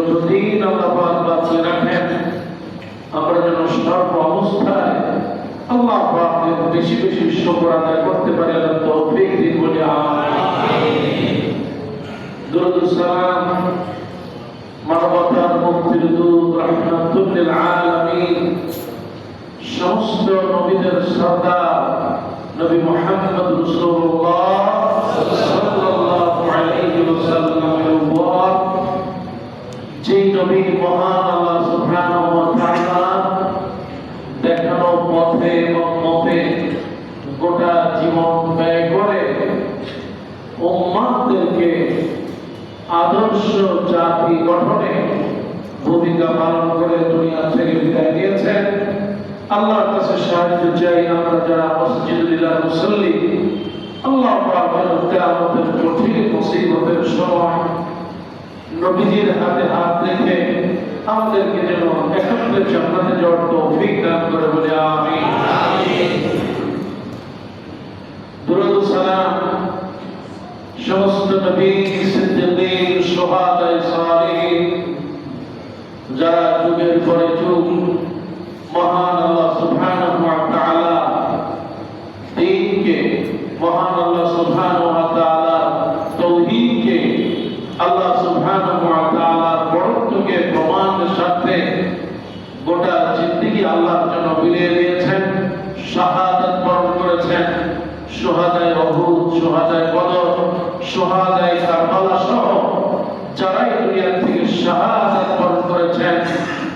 যতদিন আল্লাহ পাক বাঁচিয়ে রাখেন, আমরা যেন সর্ব অবস্থায় আল্লাহ পাকের বেশি বেশি শুকর আদায় করতে পারি। আল্লাহ তৌফিক দিন বলে আমিন। দুরূদ ও সালাম মানবতার মুক্তির দূত রাহমাতুল লিল আলামিন সমস্ত নবীদের সরদার নবী মুহাম্মদ রাসূলুল্লাহ সাল্লাল্লাহু আলাইহি ওয়াসাল্লামের উপর, যেই নবী মহান আল্লাহ সুবহানাহু ওয়া তাআলা দেখানো পথে এবং মতে গোটা জীবন ব্যয় করে উম্মতদেরকে আদর্শ জাতি গঠনে ভূমিকা পালন করে দুনিয়া থেকে বিদায় নিয়েছেন। আল্লাহর কাছে সাহায্য চাই, আমরা যারা মসজিদুল্লাহ মুসল্লি, আল্লাহ পাকের কিয়ামতের কঠিন মুসিবতের সময় নবীজির হাতে হাত রেখে আমাদেরকে যেন একত্রে জান্নাতে যাওয়ার তৌফিক দান করে বলে আমিন। দুরূদ ও সালাম সমস্ত নবী, সিদ্দিকীন, শুহাদা, সালিহিন, যারা যুগের পরে যুগ মহান আল্লাহ সুবহানাহু ওয়া তাআলা দ্বীনকে, মহান আল্লাহ সুবহানাহু ওয়া তাআলা তাওহীদকে, আল্লাহ সুবহানাহু ওয়া তাআলার বড়ত্বকে প্রমাণের সাথে গোটা জিন্দেগি আল্লাহর জন্য বিলিয়ে দিয়েছেন, শাহাদাত বরণ করেছেন। শুহাদায়ে উহুদ, শুহাদায়ে বদর, শুহাদায়ে কারবালা সহ যারাই দুনিয়া থেকে শাহাদাত বরণ করেছেন,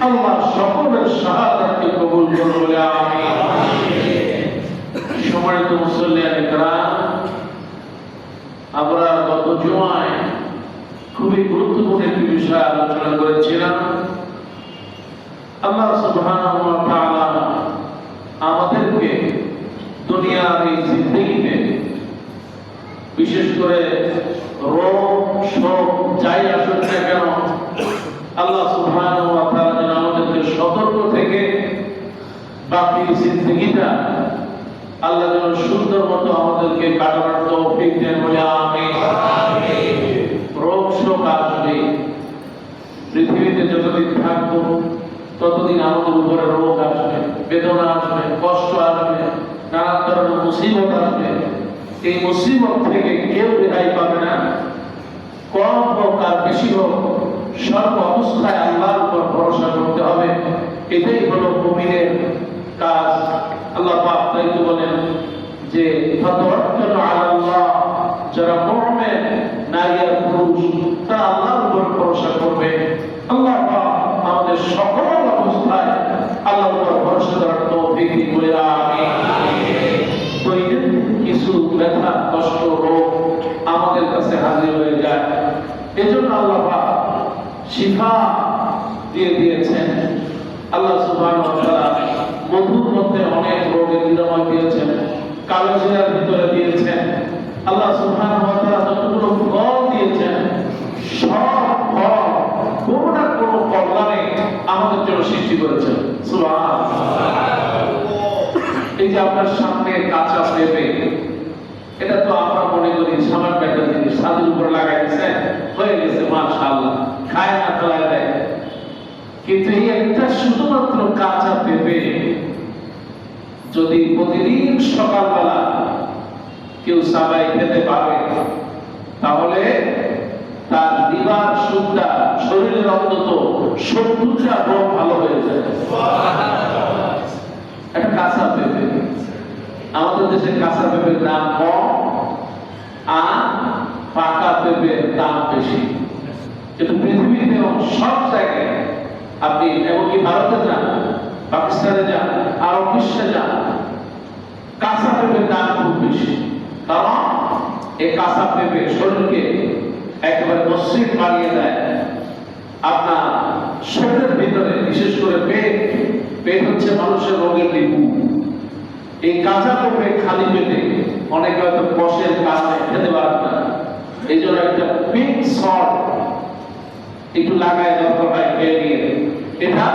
আল্লাহ সকলের শাহাদাতকে কবুল করুন বলে আমিন। সম্মানিত মুসল্লিয়ানে কেরাম, আমরা গত জুমায় খুবই গুরুত্বপূর্ণ একটি বিষয় আলোচনা করেছিলাম। আল্লাহ সুবহানাহু ওয়া তাআলা আমাদেরকে দুনিয়ার এই জিন্দেগিতে বিশেষ করে রোগ শোক যাই আসুক না কেন, আল্লাহ সুবহানাহু ওয়া তাআলা যেন আমাদেরকে সতর্ক থেকে বাকি জিন্দেগিটা আল্লাহ যেন সুন্দর মতো আমাদেরকে কাটানোর তৌফিক দেন বলে আমিন। রোগ শোক আসবে, পৃথিবীতে যতদিন থাকবো ততদিন আমাদের উপরে রোগ আসবে, বেদনা আসবে, কষ্ট আসবে, নানা ধরনের মুসিবত আসবে। এই মুসিবত থেকে কেউ রেহাই পাবে না, কম হোক আর বেশি হোক, সর্ব অবস্থায় আল্লাহর উপর ভরসা করতে হবে। এটাই হলো মুমিনের কাজ। আল্লাহ পাক তাই তো বলেন যে ফাতাওয়াক্কালু আলাল্লাহ, যারা মুমিন নারী আর পুরুষ তারা আল্লাহর উপর ভরসা করবে। আল্লাহ পাক আমাদের সকল অবস্থায় আল্লাহর উপর ভরসা করার তৌফিক দিন বলে আমিন। দৈনন্দিন কিছু ব্যথা কষ্ট রোগ আমাদের কাছে হাজির হয়ে যায়, এজন্য আল্লাহ পাক শিফা দিয়ে দিয়েছেন। আল্লাহ সুবহানাহু ওয়া তাআলা মধুর মধ্যে অনেক রোগের নিরাময় দিয়েছেন, কালোজিরার ভিতরে দিয়েছেন। আল্লাহ সুবহানাহু ওয়া তাআলা যতগুলো ফল দিয়েছেন, সব ফল কোনো না কোনো কল্যাণে আমাদের জন্য সৃষ্টি করেছেন। সুবহানাল্লাহ। এই যে আপনার সামনে কাঁচা পেঁপে, এটা তো আমরা মনে করি সামান্য একটা জিনিস, ছাদের উপর লাগাই দিয়েছেন হয়ে গেছে মাশাআল্লাহ, খায় না ফেলায় দেয়। কিন্তু এই একটা শুধুমাত্র কাঁচা পেঁপে যদি প্রতিদিন সকালবেলা কেউ সাবাই খেতে পারে, তাহলে তার লিভার সুদ্ধা, শরীরের অন্তত 70টা রোগ ভালো হয়ে যায়। একটা কাঁচা পেঁপে, আমাদের দেশে কাঁচা পেঁপের দাম কম আর পাকা পেঁপের দাম বেশি। কিন্তু পৃথিবীতে সব জায়গায় আপনি এমনকি ভারতে যান, পাকিস্তানে যান, আরব বিশ্বে যান, কাঁচা পেঁপের দাম খুব বেশি। কারণ এই কাঁচা পেঁপে শরীরকে একেবারে মসৃণ বানিয়ে দেয়। আপনার শরীরের ভিতরে বিশেষ করে পেট হচ্ছে মানুষের রোগের লিপু। এই কাঁচা পেঁপে খালি পেটে অনেকে হয়তো কষের কারণে খেতে পারেন না, এই জন্য একটা পিঙ্ক সল্ট একটু লাগায় দরকার হয় খেয়ে নিয়ে। এটা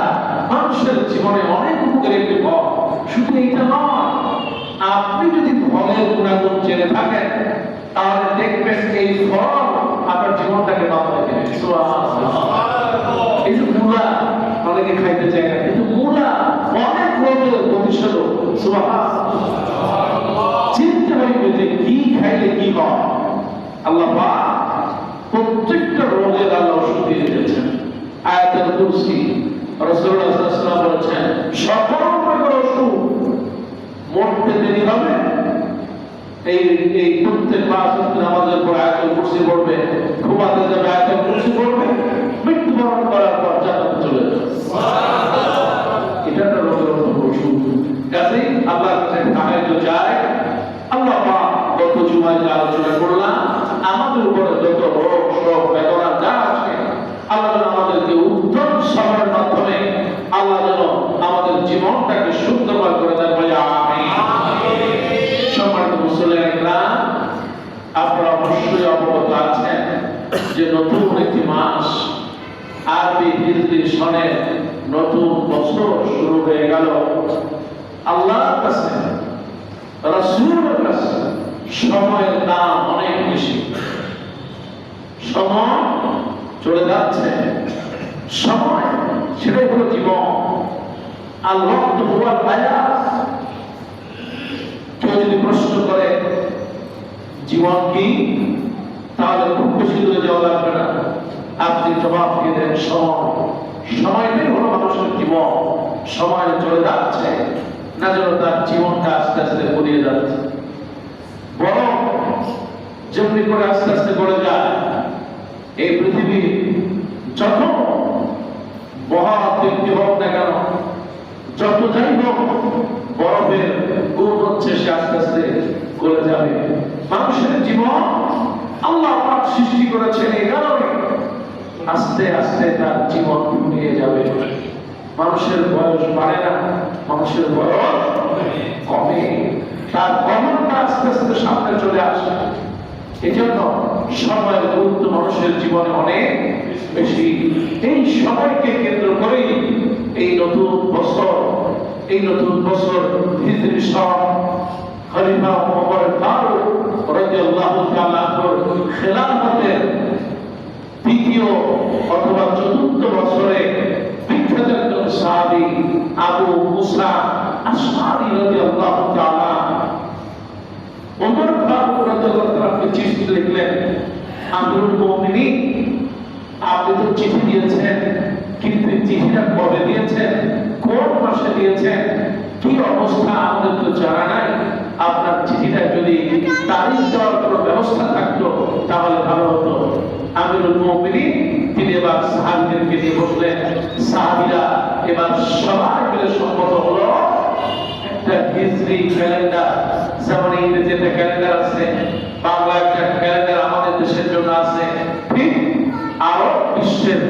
মানুষের জীবনে অনেক উপকারী একটি ফল। শুধু এইটা নয়, আপনি যদি ফলের গুণাগুণ জেনে থাকেন তাহলে দেখবেন এই ফল আপনার জীবনটাকে বদলে দেবে। সুবহানাল্লাহ। অনেকে খাইতে চায় না, কিন্তু মূলা অনেক রোগের প্রতিষেধক। চিনতে হইবে যে কি খাইলে কি হয়। আল্লাহ পাক প্রত্যেকটা রোগের আল্লাহ ওষুধ দিয়ে দিয়েছেন। আয়াতুল কুরসি রাসূলুল্লাহ সাল্লাল্লাহু আলাইহি ওয়াসাল্লাম বলেছেন, সকল প্রকার ওষুধ মরতে দেরি হবে। এই প্রত্যেক পাঁচ ওয়াক্ত নামাজের পর আয়াতুল কুরসি পড়বে, ঘুমাতে যাবে আয়াতুল কুরসি পড়বে, মৃত্যুবরণ করার পর জান্নাতে চলে যাবে। এটা একটা রোগের ওষুধ। কাজেই আল্লাহর কাছে সাহায্য চাই। আল্লাহ পাক গত জুমায় যে আলোচনা করলাম, আমাদের উপরে যত রোগ শোক বেদনা যা আছে, আল্লাহ যেন আমাদেরকে উত্তম সময়ের মাধ্যমে আল্লাহ যেন আমাদের জীবনটাকে সুন্দরময় করে দেন, বলে আমিন। সম্মানিত মুসলিম ইকরাম, আপনারা অবশ্যই অবগত আছেন যে নতুন একটি মাস আরবি হিজরি সনের নতুন বছর শুরু হয়ে গেল। আল্লাহর কাছে রাসূলের কাছে সময়ের দাম অনেক বেশি। সময় চলে যাচ্ছে, সময় সেটাই হলো জীবন। আর ওয়াক্ত হুয়াল হায়াত। কেউ যদি প্রশ্ন করে জীবন কি, তাহলে খুব বেশি দূরে যাওয়া লাগবে না, আপনি জবাব দিয়ে দেন সময়। সময়টাই হলো মানুষের জীবন। সময় চলে যাচ্ছে না যেন তার জীবনটা আস্তে আস্তে গড়িয়ে যাচ্ছে, বরং যেমনি করে আস্তে আস্তে গড়ে যায়। এই পৃথিবী যত মহৎ ব্যক্তি হোক না কেন, যত যাই হোক, বরফের গুণ হচ্ছে সে আস্তে আস্তে গলে যাবে। মানুষের জীবন আল্লাহ পাক সৃষ্টি করেছেন এই কারণে আস্তে আস্তে তার জীবন ফুরিয়ে যাবে। মানুষের বয়স বাড়ে না, মানুষের বয়স কমে, তার গমনটা আস্তে আস্তে সামনে চলে আসে। এই জন্য সময়ের গুরুত্ব মানুষের জীবনে অনেক বেশি। এই সময়কে কেন্দ্র করেই এই নতুন বছর হিজরি সন খলিফা ওমর ফারুক রাদিয়াল্লাহু তাআলা আনহুর খেলাফতের তৃতীয় অথবা চতুর্থ বছরে বিখ্যাত একজন সাহাবী আবু মুসা আশআরী রাদিয়াল্লাহু তাআলা ওমর ফারুক রাদিয়াল্লাহু তাআলাকে চিঠি লিখলেন, আমিরুল মুমিনিন, আপনি তো চিঠি দিয়েছেন, কিন্তু চিঠিটা কবে দিয়েছেন, কোন মাসে দিয়েছেন, কি অবস্থা আমাদের তো জানা নাই। আপনার চিঠিটা যদি তারিখ দেওয়ার কোনো ব্যবস্থা থাকতো তাহলে ভালো হতো। আমিরুল মুমিনিন তিনি এবার সাহাবীদেরকে নিয়ে বসলেন। সাহাবীরা এবার সবাই মিলে সম্মত হলো একটা হিজরি ক্যালেন্ডার, যেমন ইংরেজিতে ক্যালেন্ডার আছে, বাংলা একটা ক্যালেন্ডার আমাদের দেশের জন্য আছে, ঠিক আরব বিশ্বের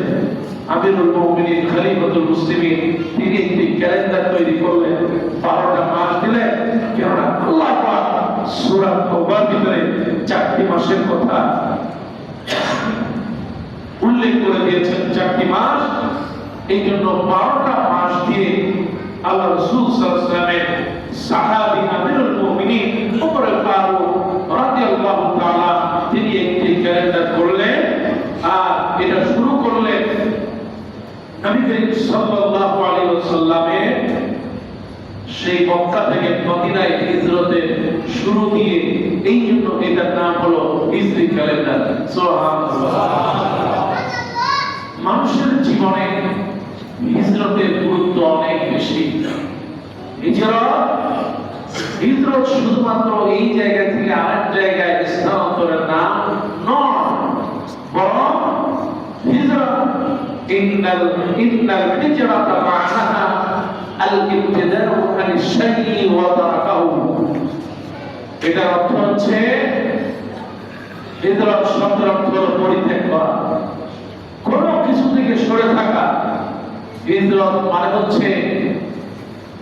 আমিরুল মুমিনিন খলিফাতুল মুসলিমিন তিনি একটি ক্যালেন্ডার তৈরি করলেন। 12টা মাস দিলেন, কেননা আল্লাহ পাক সূরা তাওবার ভিতরে 4টি মাসের কথা উল্লেখ করে দিয়েছেন, 4টি মাস। এই জন্য 12টা মাস দিয়ে আল্লাহ রাসূল সাল্লাল্লাহু আলাইহি ওয়াসাল্লামের সাহাবী আমিরুল মুমিনিন ওমর ফারুক রাদিয়াল্লাহু তাআলা তিনি একটি ক্যালেন্ডার করলেন। আর এটা শুরু করলেন নবী করিম সাল্লাল্লাহু আলাইহি ওয়াসাল্লামের সেই মক্কা থেকে মদিনায় হিজরতের শুরু দিয়ে, এই জন্য এটার নাম হলো হিজরি ক্যালেন্ডার। সুবহানাল্লাহ। মানুষের জীবনে হিজরতের গুরুত্ব অনেক বেশি। হিজরত শুধুমাত্র এই জায়গা থেকে আরেক জায়গায় স্থানান্তরের নাম নয়, বরং হিজরত ইন্নাল হিজরাতা মা'নাহা আল-ইবতিদাউ আনিশ শাইই ওয়া তারাকাহু। এটার অর্থ হচ্ছে হিজরত শব্দের অর্থ হলো পরিত্যাগ করা, কোনো কিছু থেকে সরে থাকা। হিজরত মানে হচ্ছে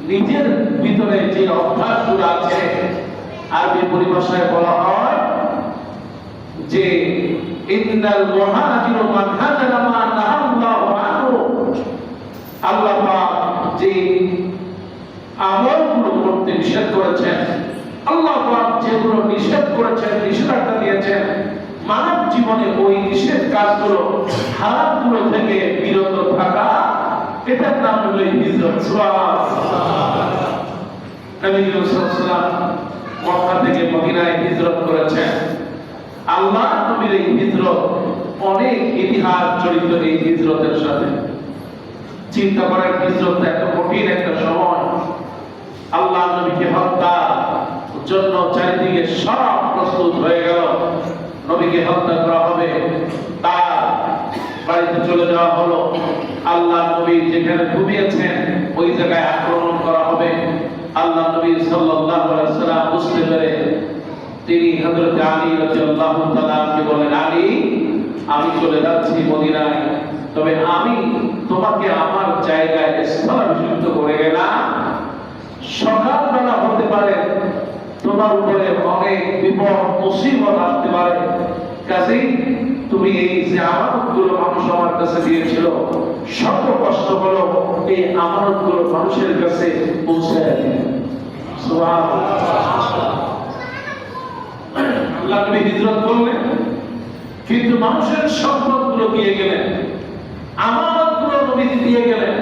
নিজের ভিতরে যে অভ্যাসগুলো আছে, আরবি পরিভাষায় বলা হয় যে ইন্নাল মুহাজিরু মান হাজারা মা নাহাল্লাহু আনহু। আল্লাহ পাক যে আমলগুলো করতে নিষেধ করেছেন, আল্লাহ পাক যেগুলো নিষেধ করেছেন, নিষেধাজ্ঞা দিয়েছেন, মানব জীবনে ওই নিষেধ কাজগুলো হারামগুলো থেকে বিরত থাকা, এটার নাম হলো এই হিজরত। সুবহানাল্লাহ। নবী সাল্লাল্লাহু আলাইহি ওয়াসাল্লাম মক্কা থেকে মদিনায় হিজরত করেছেন। আল্লাহ নবীর এই হিজরত অনেক ইতিহাস জড়িত এই হিজরতের সাথে। চিন্তা করার হিজরত এত কঠিন একটা সময়, আল্লাহ নবীকে হত্যার জন্য চারিদিকে সব প্রস্তুত হয়ে গেল। নবীকে হত্যা করা হবে, তার বাড়িতে চলে যাওয়া হলো। আল্লাহ নবী যেখানে ঘুমিয়েছেন ওই জায়গায় আক্রমণ করা হবে। আল্লাহ নবী সাল্লাল্লাহু আলাইহি ওয়াসাল্লাম বুঝতে পেরে তিনি হযরত আলী রাদিয়াল্লাহু তাআলাকে বলেন, আলী, আমি চলে যাচ্ছি মদিনায়, তবে আমি তোমাকে আমার জায়গায় স্থলাভিষিক্ত করে গেলাম। সকালবেলা হতে পারে তোমার উপরে অনেক বিপদ মুসিবত আসতে পারে, কাজেই তুমি এই যে আমানতগুলো মানুষ আমার কাছে দিয়েছিল, শত কষ্ট হলো এই আমানতগুলো মানুষের কাছে পৌঁছায় দিন। সুবহানাল্লাহ। আল্লাহ নবী হিজরত করলেন, কিন্তু মানুষের সম্পদগুলো দিয়ে গেলেন, আমানতগুলো নবী দিয়ে গেলেন।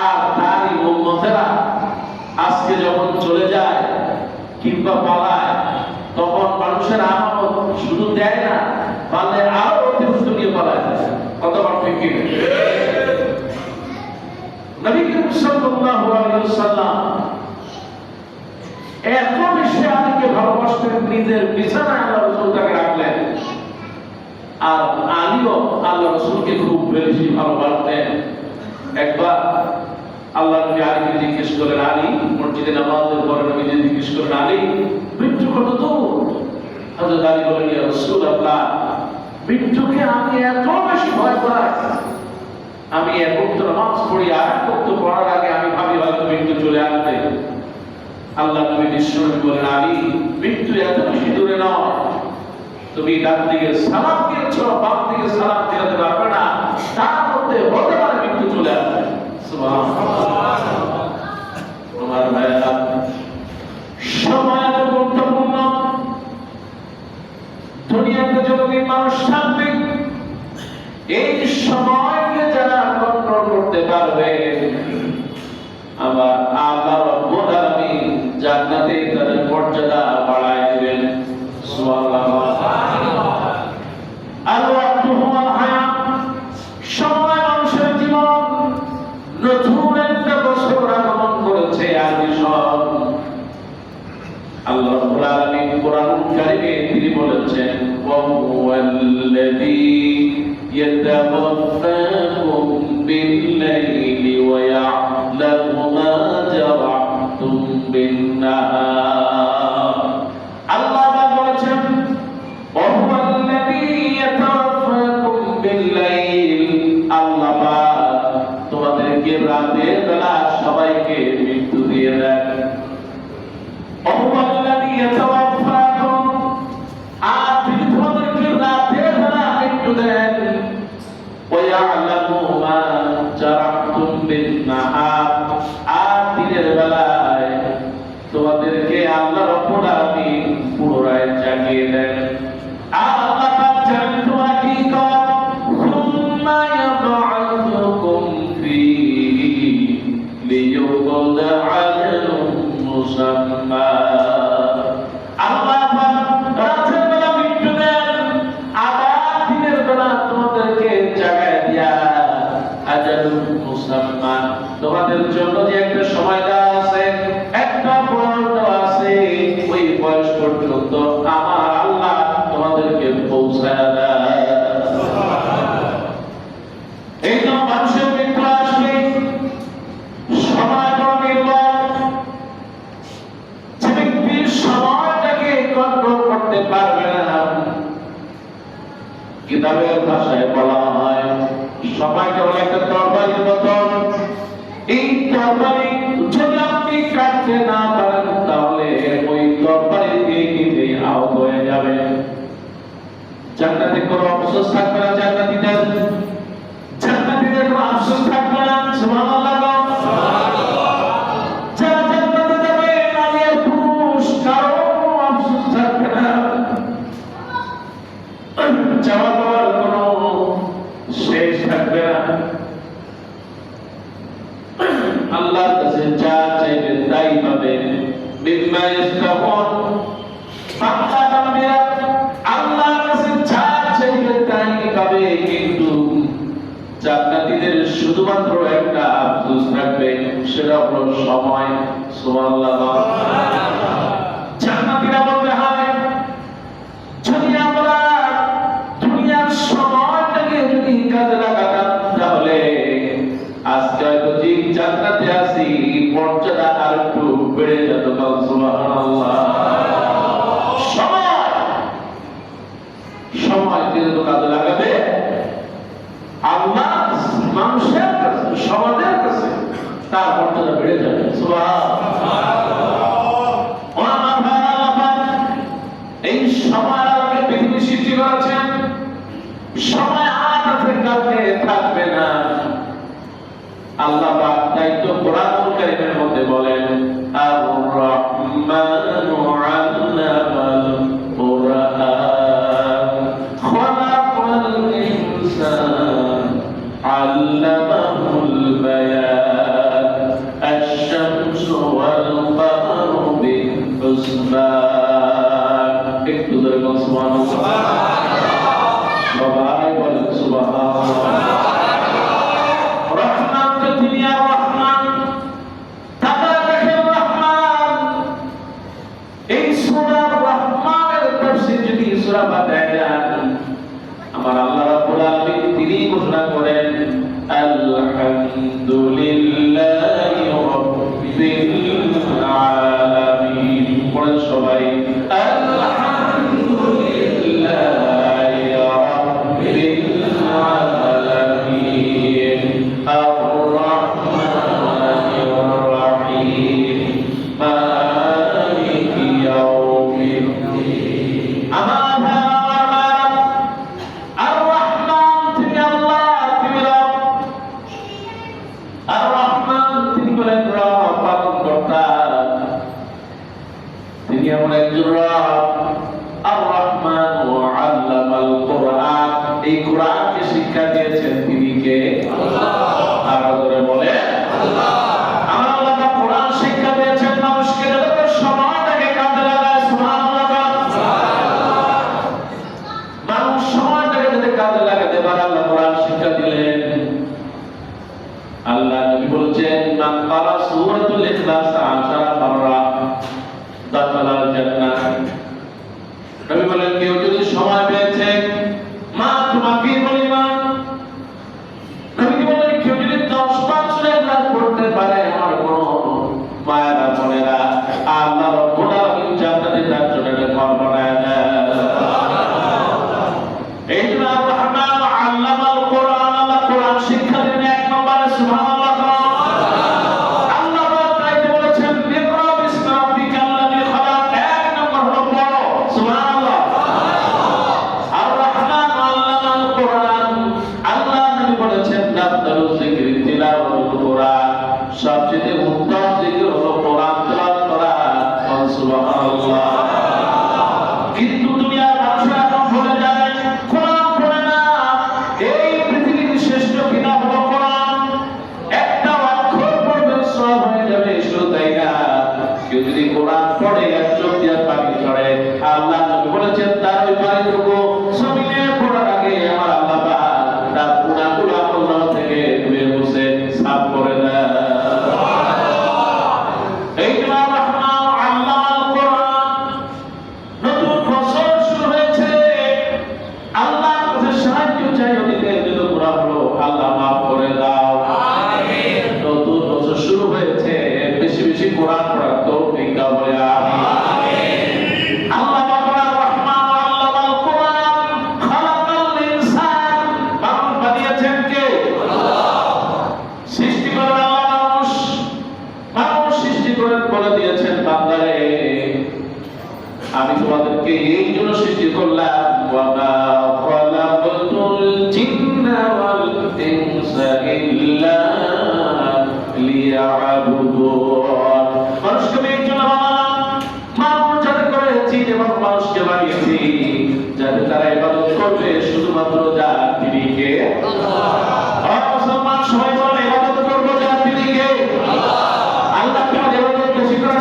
আর তারই উম্মতেরা আজকে যখন চলে যায় কিংবা পালায়, তখন মানুষের আমানত শুধু দেয় না, পালে আরো অতিরিক্ত নিয়ে পালায়। কথা ঠিক কি? নবী করিম সাল্লাল্লাহু আলাইহি ওয়াসাল্লাম এত বেশি আলীকে ভালোবাসতেন, নিজের বিছানায় আল্লাহ রাসূল তাকে রাখলেন। আর আলীও আল্লাহ রাসূলকে খুব বেশি ভালোবাসতেন। একবার আল্লাহ নবী আলীকে জিজ্ঞেস করেন, আলী, মসজিদে নামাজের পরে নবী জিজ্ঞেস করেন, আলী, মৃত্যু কত দূর? হযরত আলী বলেন, ইয়া রাসূলুল্লাহ, মৃত্যুকে আমি এত বেশি ভয় পাই, আমি এক ওয়াক্ত নামাজ পড়ি, আর এক ওয়াক্ত পড়ার আগে আমি ভাবি হয়তো মৃত্যু চলে আসবে। আল্লাহ নবী নিশ্চয় বলেন, আলী, মৃত্যু এত বেশি দূরে নয়, তুমি ডান দিকে সালাম দিয়েছো, বাম দিকে সালাম দিতে পারবে না, তার মধ্যে হতে পারে মৃত্যু চলে আসবে। সুবহানাল্লাহ। তোমার ভাইরা, সময় এত গুরুত্বপূর্ণ। দুনিয়াতে যতদিন মানুষ থাকবে, এই সময়কে যারা কন্ট্রোল করতে পারবে, আবার আল্লাহ রাব্বুল আলামিন জান্নাতে তাদের মর্যাদা বাড়ায় দিবেন। সুবহানাল্লাহ। আর ওয়াক্তু হুয়াল হায়াত, সময় মানুষের জীবন। নতুন একটা বছর আগমন করেছে, আরবি সন। আল্লাহ রাব্বুল আলামিন কোরআন কারীমে তিনি বলেছেন, ওয়া হুয়াল্লাযী ইয়াতাওয়াফাকুম বিল-লাইলি ওয়া ইয়া'লামু মা জারাহতুম বিন-নাহার। আল্লাহ বলেছেন, ওয়া হুয়াল্লাযী ইয়াতাওয়াফাকুম বিল-লাইল, আল্লাহ তোমাদেরকে রাতের বেলা সবাইকে মৃত্যু দিয়ে দেন। ওয়া হুয়াল্লাযী ইয়াতাওয়াফাকুম, আর তিনি তোমাদেরকে রাতের বেলা মৃত্যু দেন। ওয়া ইয়া'লামু মা জারাহতুম বিন-নাহার, আর দিনের বেলায় তোমাদেরকে আল্লাহ রাব্বুল আলামিন পুনরায় জাগিয়ে দেন। আল্লাহ পাক জানেন তোমরা কি করো। সুম্মা ইয়াবআসুকুম ফীহি লিইউকদা আজালুম মুসাম্মা। আল্লাহ পাক রাতের বেলা মৃত্যু দেন, আবার দিনের বেলা তোমাদেরকে জাগায় দিয়া আজালুম মুসাম্মা, তোমাদের জন্য যে একটা সময় দেওয়া আছে, একটা বয়স দেওয়া আছে, ওই বয়স পর্যন্ত আমার আল্লাহ তোমাদেরকে পৌঁছায় দেয়। এই তো মানুষের মৃত্যু আসবে, সময় নির্ভর। যে ব্যক্তি সময়টাকে কন্ট্রোল করতে পারবে না, কিতাবের ভাষায় বলা হয় সময়টা হলো একটা তরবারির মতন। এই তরবারি যদি আপনি কাটতে না পারেন, তাহলে ওই তরবারি দিয়ে কিন্তু আহত হয়ে যাবে। জান্নাতে কোনো আফসোস থাকবে না, জান্নাতীদের কোনো আফসোস থাকবে না। সুবহানাল্লাহ। যারা জান্নাতে যাবে, নারী আর পুরুষ, কারো কোনো আফসোস থাকবে না। যাওয়া পাওয়ার কোনো শেষ থাকবে না। পাবে মিম্মা ইস্তাহুন বান্দা বান্দিরা আল্লাহর কাছে যা চাইবে তাই পাবে কিন্তু জান্নাতীদের শুধুমাত্র একটা আফসোস থাকবে সেটা হলো সময় সুবহানাল্লাহ জান্নাতীরা বলবে হায় যদি আমরা দুনিয়ার সময়টাকে যদি কাজে লাগাতাম তাহলে আজকে হয়তো যে জান্নাতে আছি মর্যাদা আর একটু বেড়ে যেত সুবহানাল্লাহ সময় যেহেতু কাজে লাগাবে আল্লাহ মানুষের কাছে সমাজের কাছে তার মর্যাদা বেড়ে যাবে এই সময় আল্লাহকে পৃথিবী সৃষ্টি করেছেন সময় আজ আছে কালকে থাকবে না আল্লাহ পাক তাই তো কোরআনুল কারীমের মধ্যে বলেন আর রহমানু আল্লামাল কুরআন খালাকাল ইনসান আল্লামাহুল বায়ান আশ-শামসু ওয়াল কমারু বিহুসবান একটু ধরে বলুন সুবহানাল্লাহ সবাই বলেন সুবহানাল্লাহ আমার আল্লাহ রাব্বুল আলামিন তিনি ঘোষণা করেন আলহামদুলিল্লাহি রাব্বিল আলামিন পড়েন সবাই আলহামদুলিল্লাহি রাব্বিল আলামিন আর রহমানির রহিম মালিকি ইয়াউমিদ্দিন তিনি এমন একজন রব আর রহমান ও আল্লামাল কুরআন এই কোরআনকে শিক্ষা দিয়েছেন তিনি কে আল্লাহ আর ধরে বলে আল্লাহ আমার আল্লাহ কোরআন শিক্ষা দিয়েছেন মানুষকে যাতে সময়টাকে কাজে লাগায় সুবহানাল্লাহ মানুষ সময়টাকে যাতে কাজে লাগাতে পারে আল্লাহ কোরআন শিক্ষা দিলেন আল্লাহ নবী বলেছেন মান ক্বারা সূরাতুল ইখলাস 10 মাররা দাখালাল জান্নাহ নবী বলেন কেউ যদি সময় পেয়েছে মা তোমাকে বলিবা নবী বলেন কেউ যদি 10 বার সূরা ইখলাস পড়তে পারে আমার কোনো মায়েরা বোনেরা আল্লাহ রাব্বুল আলামিন জান্নাতে তার জন্য ঘর বানায় দেন এই জন্য আর রহমান আল্লামাল কুরআন আল্লাহ কোরআন শিক্ষা দেন এক নম্বরে সুবহানাল্লাহ সবচেয়ে উত্তম জিকির হলো কোরআন তেলাওয়াত করা সুবহানাল্লাহ কিন্তু দুনিয়ার মানুষরা এখন ভুলে যায় কোরআন পড়ে না এই পৃথিবীর শ্রেষ্ঠ কিতাব হলো কোরআন একটা অক্ষর পড়বে সব হয়ে যাবে শুধু তাই না কেউ যদি কোরআন পড়ে এক চোখ দিয়ে পানি ঝরে আল্লাহ নবী বলেছেন তার ওই পানিটুকু জমিনে পড়ার আগে আমার আল্লাহ পাক তার গুনাহগুলো আল্লাহ থেকে ধুয়ে মুছে সাফ করে দেয় কোরআন পড়ার তৌফিক দাও বলে আমিন আল্লাহ পাক রহমান আল্লামাল কোরআন খালাকাল ইনসান মানুষ বানিয়েছেন কে আল্লাহ সৃষ্টি করেন আল্লাহ মানুষ সৃষ্টি করেন বলে দিয়েছেন বান্দারে আমি তোমাদেরকে এই জন্য সৃষ্টি করলাম ওয়া মা খালাকাতুল জিন্না ওয়াল ইনসা ইল্লা লিয়াবুদুন মানুষকে এই জন্য মানুষ যাতে করেছি এবং মানুষকে বানিয়েছি যাতে তারা ইবাদত করবে শুধুমাত্র যার তিনি কে আল্লাহ মুসলমান সবাই বলে ইবাদত করব যার তিনি কে আল্লাহ আল্লাহ কেন ইবাদত বেশি করে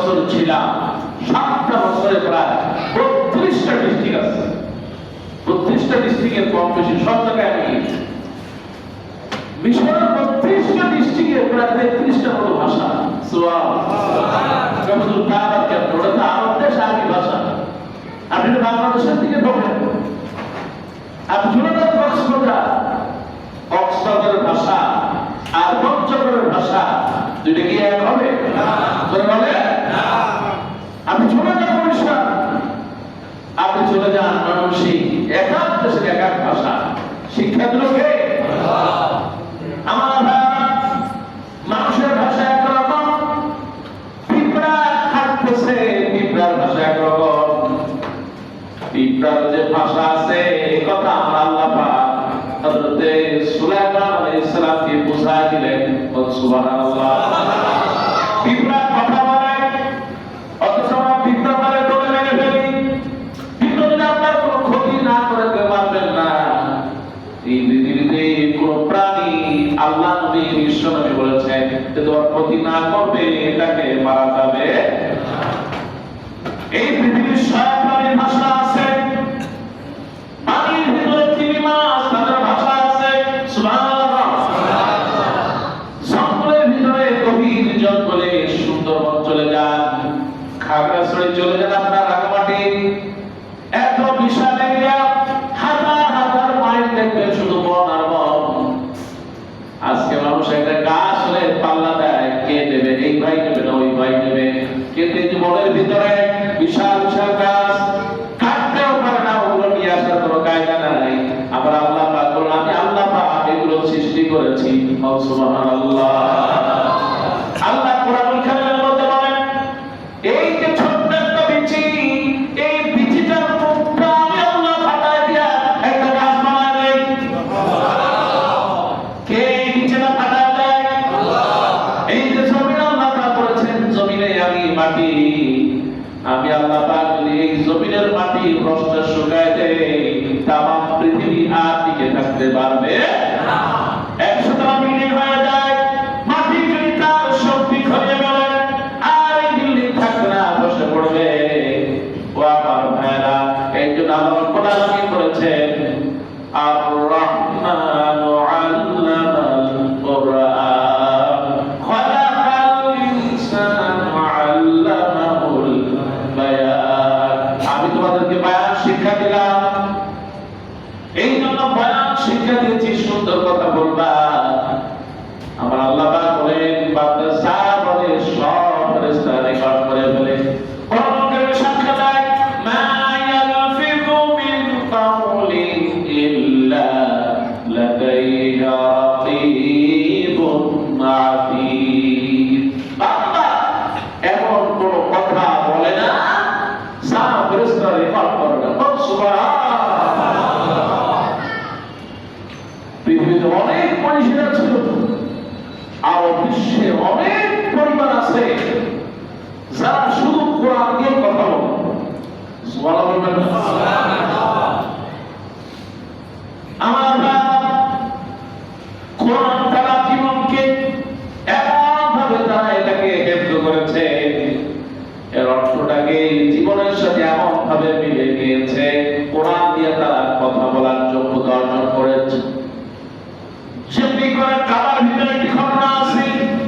বছর ছিলাম, 7টা বছরে প্রায় 32টা ডিস্ট্রিক্ট আছে। 32টা ডিস্ট্রিক্টের কম বেশি সব জায়গায় আমি গিয়েছি। মিশরের 32টা ডিস্ট্রিক্টের প্রায় 33টা মতো ভাষা। ভাষা আপনি বাংলাদেশের দিকে ঢোকেন, আপনি চলে যান কক্সবাজারের ভাষা আর পঞ্চগড়ের ভাষা দুইটা কি এক হবে? বলে আপনি চলে যান বরিশাল, আপনি চলে যান ময়মনসিংহ, এক এক দেশের এক এক ভাষা। শিক্ষাগুলোকে আমার মানুষের ভাষা একরকম, পিঁপড়া খাটতেছে পিঁপড়ার ভাষা একরকম। পিঁপড়ার যে ভাষা আছে এই কথা আমার আল্লাহ পাক হযরত সুলাইমান আলাইহিস সালামকে বুঝায় দিলেন। সুবহানাল্লাহ। পিঁপড়া কথা বলে, অথচ আমরা পিঁপড়া বলে দৌড়ে মেরে ফেলি। পিঁপড়া যদি আপনার কোনো ক্ষতি না করে কেউ মারবেন না। এই পৃথিবীতে কোন প্রাণী আল্লাহ নবী বিশ্ব নবী বলেছেন যে তোমার ক্ষতি না করবে এটাকে মারা যাবে। এই পৃথিবীর সব প্রাণীর ভাষা আছে। পানির ভিতরে তিমি মাছ, তাদের ভাষা আছে। সুবহানাল্লাহ। জঙ্গলের ভিতরে গভীর জঙ্গলে সুন্দরবন চলে যান, খাগড়াছড়ি চলে যান, আপনার রাঙামাটি, এত বিশাল এরিয়া, হাজার হাজার মাইল দেখবেন শুধু বন আর বন। আজকে মানুষ একটা গাছ হলে পাল্লা দেয়, কে দেবে, এই ভাই নেবে না ওই ভাই নেবে। কিন্তু এই বনের ভিতরে বিশাল বিশাল গাছ কাটতেও পারে না, ওগুলো নিয়ে আসার কোনো কায়দা নাই। আবার আল্লাহ পাক বলেন আমি আল্লাহ পাক এগুলো সৃষ্টি করেছি। সুবহানাল্লাহ। আল্লাহ কোরআনুল কারীমের মধ্যে বলেন এই যে ছোট্ট একটা বিচি, এই বিচিটার মুখটা আমি আল্লাহ ফাটায় দিয়া একটা গাছ বানায় দেই। কে এই বিচিটা ফাটায় দেয়? এই যে জমিন আল্লাহ পাক করেছেন, জমিনে আমি মাটি, আমি আল্লাহ পাক যদি এই জমিনের মাটি রসটা শুকায় দেই, তামাম পৃথিবী আর টিকে থাকতে পারবে না। 100 বিল্ডিং হয়ে যায়, মাটি যদি তার শক্তি খরিয়ে ফেলে আর এই বিল্ডিং থাকবে না, বসে পড়বে। ও আমার ভাইরা, এই জন্য আল্লাহ রাব্বুল আলামিন বলেছেন আর রহমানু আল্লামাল কুরআন খালাকাল ইনসানা আল্লামাহুল বায়ান। আমি তোমাদেরকে বায়ান শিক্ষা দিলাম, এই জন্য বায়ান শিক্ষা দিয়েছি, সুন্দর কথা বলবা। আমার আল্লাহ পাক বলেন বান্দা যা বলে সব ফেরেশতা রেকর্ড করে ফেলে। কোরআনের সাক্ষ্য দেয় মা ইয়ালফিযু মিন কাওলিন ইল্লা লাদাইহি রাকীবুন আতীদ। বান্দা এমন কোন কথা বলে না যা ফেরেশতা রেকর্ড করে না। সুবহানাল্লাহ। পৃথিবীতে অনেক মানুষেরা ছিল, আর বিশ্বে অনেক পরিবার আছে যারা শুধু কোরআন দিয়ে কথা বলে। আমার কোরআন তারা জীবনকে এমন ভাবে তারা এটাকে হেফজ করেছে, এর অর্থটাকে জীবনের সাথে এমন ভাবে মিলে নিয়েছে, কোরআন দিয়ে তারা কথা বলার যোগ্যতা অর্জন করেছে। যেমনি করে কাবার ভিতরে একটি ঘটনা আছে,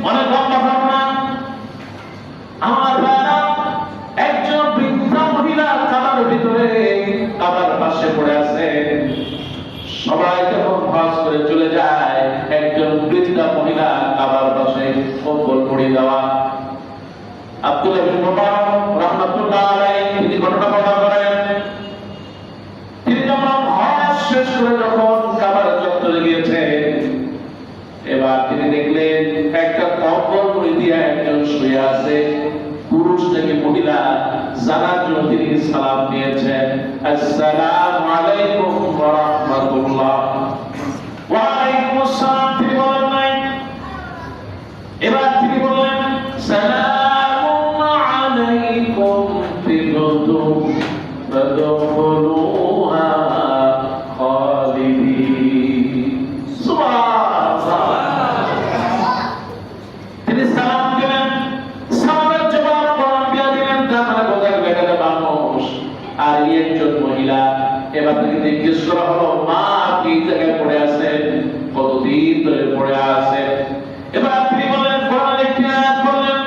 অনেক লম্বা ঘটনা। আমার ভাইরা আছে, কতদিন ধরে পড়ে আছে। এবার তিনি বলেন, কোরআনে একটি আয়াত বলেন,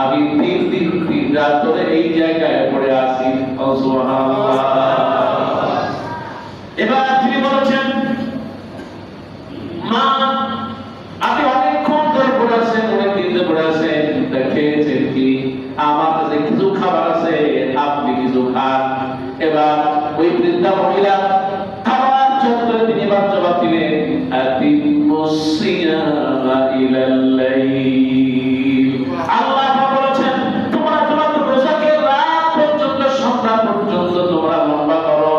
আমি 3 দিন 3 রাত ধরে এই জায়গায় পড়ে আছি। সুবহানাল্লাহ। এবার তিনি বলেছেন, মা আপনি অনেকক্ষণ ধরে পড়ে আছেন, অনেক দিন ধরে পড়ে আছেন, খেয়েছেন কি? আমার কাছে কিছু খাবার আছে, আপনি কিছু খান। এবার ওই বৃদ্ধা মহিলা খাবার চত্বরে তিনি জবাব দিলেন, আল্লাহ বলেছেন তোমরা তোমাদের রোজাকে রাত পর্যন্ত, সন্ধ্যা পর্যন্ত তোমরা লম্বা করো।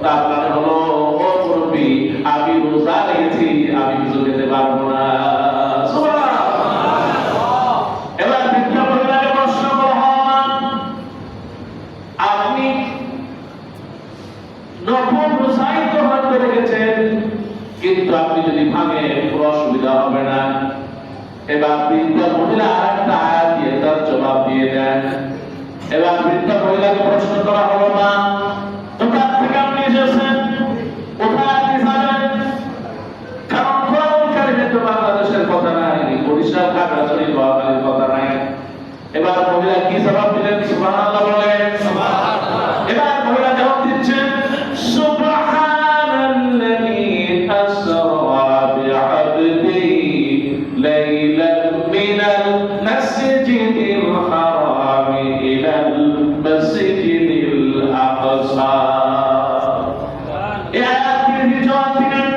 তার মানে হলো, ও মুরব্বী, আমি রোজা রেখেছি, আমি কিছু খেতে পারবো না। এবার বৃদ্ধা মহিলাকে প্রশ্ন করা হয়, আপনি নফল রোজাই তো হয়তো রেখেছেন, কিন্তু আপনি যদি ভাঙেন কোনো অসুবিধা হবে না। এবার বৃদ্ধা মহিলা আরেকটা আয়াত দিয়ে তার জবাব দিয়ে দেন। এবার বৃদ্ধা মহিলাকে প্রশ্ন করা হলো, মা কোথা থেকে আপনি এসেছেন, কোথায় আপনি যাবেন? কারণ কোরআনুল কারীমে তো বাংলাদেশের কথা নাই, ওড়িশা, খাগড়াছড়ি, নোয়াখালীর কথা নাই। এবার মহিলা কি জবাব দিলেন? সুবহানাল্লাহ বলেন। এবার মহিলা জবাব দিচ্ছেন, সুবহানাল্লাযী আসরা বিআবদিহি লাইলান মিনাল মাসজিদিল হারাম ইলাল মাসজিদিল আকসা। এই আয়াতটি জবাব দিলেন,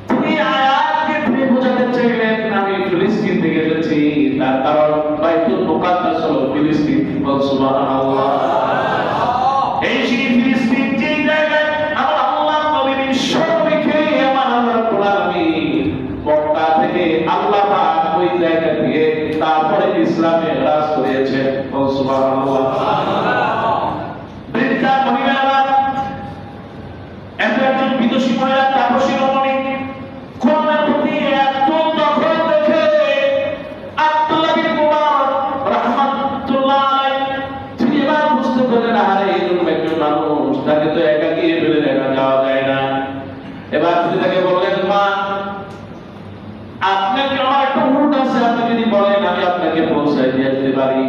তিনি আয়াতকে তিনি বোঝাতে চাইলেন আমি ফিলিস্তিন থেকে এসেছি, তার কারণ বাইতুল মুকাদ্দাস হলো ফিলিস্তিন। সুবহানাল্লাহ। এই সেই ফিলিস্তিন যে জায়গায় আমার আল্লাহ নবী বিশ্বনবীকে আমার আল্লাহ রাব্বুল আলামিন মক্কা থেকে আল্লাহ পাক ওই জায়গা দিয়ে তারপরে ইসলামে রাজ করিয়েছেন। সুবহানাল্লাহ। বৃদ্ধা মহিলারা একজন বিদেশি মহিলা তাপসী রমণী, কোরআনের প্রতি এত দখল দেখে আব্দুল্লাহ বিন মুবারক রাহমাতুল্লাহ আলাইহি তিনি এবার বুঝতে পারলেন, আরে এরকম একজন মানুষ, তাকে তো একাকী ফেলে দেখা যাওয়া যায় না। এবার তিনি তাকে বললেন, মা আপনার কি আমার একটা উট আছে, আপনি যদি বলেন আমি আপনাকে পৌঁছায় দিয়ে আসতে পারি।